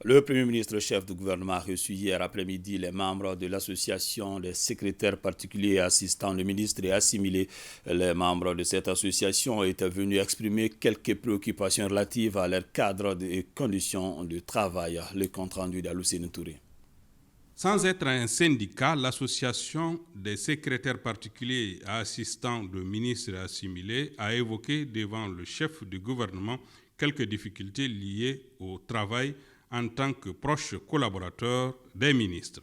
Le Premier ministre chef du gouvernement a reçu hier après-midi les membres de l'association des secrétaires particuliers et assistants de ministres et assimilés. Les membres de cette association étaient venus exprimer quelques préoccupations relatives à leur cadre et conditions de travail. Le compte-rendu d'Aloussine Touré. Sans être un syndicat, l'association des secrétaires particuliers et assistants de ministres et assimilés a évoqué devant le chef du gouvernement quelques difficultés liées au travail en tant que proche collaborateur des ministres.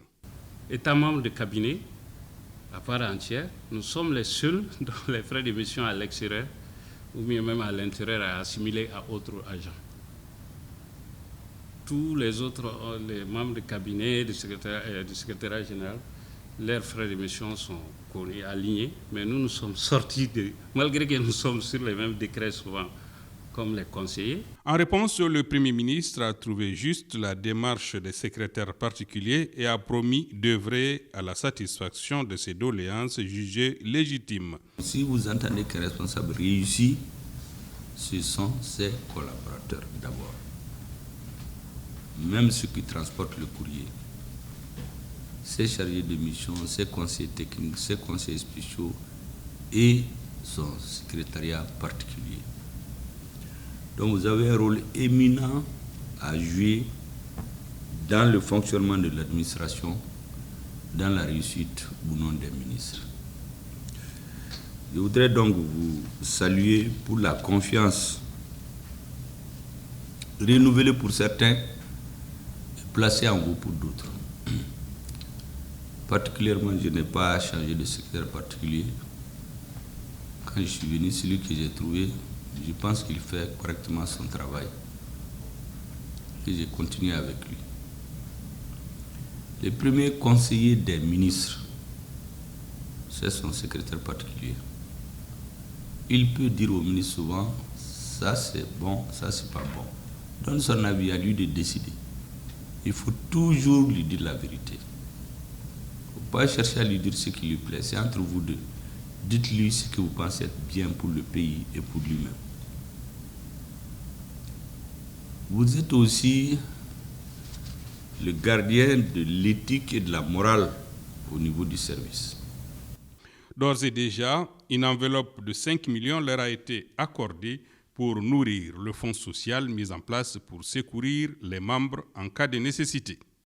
Étant membre de cabinet, à part entière, nous sommes les seuls dont les frais de mission à l'extérieur ou bien même à l'intérieur à assimiler à autres agents. Tous les autres, les membres de cabinet, du secrétariat général, leurs frais de mission sont connus, alignés, mais nous sommes sortis malgré que nous sommes sur les mêmes décrets souvent, comme les conseillers. En réponse, le Premier ministre a trouvé juste la démarche des secrétaires particuliers et a promis d'œuvrer à la satisfaction de ces doléances jugées légitimes. Si vous entendez qu'un responsable réussit, ce sont ses collaborateurs d'abord. Même ceux qui transportent le courrier, ses chargés de mission, ses conseillers techniques, ses conseillers spéciaux et son secrétariat particulier. Donc vous avez un rôle éminent à jouer dans le fonctionnement de l'administration, dans la réussite ou non des ministres. Je voudrais donc vous saluer pour la confiance renouvelée pour certains, placé en vous pour d'autres. Particulièrement, je n'ai pas changé de secrétaire particulier. Quand je suis venu, celui que j'ai trouvé, je pense qu'il fait correctement son travail. Et j'ai continué avec lui. Le premier conseiller des ministres, c'est son secrétaire particulier. Il peut dire au ministre souvent, ça c'est bon, ça c'est pas bon. Donne son avis, à lui de décider. Il faut toujours lui dire la vérité. Il ne faut pas chercher à lui dire ce qui lui plaît. C'est entre vous deux. Dites-lui ce que vous pensez être bien pour le pays et pour lui-même. Vous êtes aussi le gardien de l'éthique et de la morale au niveau du service. D'ores et déjà, une enveloppe de 5 millions leur a été accordée pour nourrir le fonds social mis en place pour secourir les membres en cas de nécessité.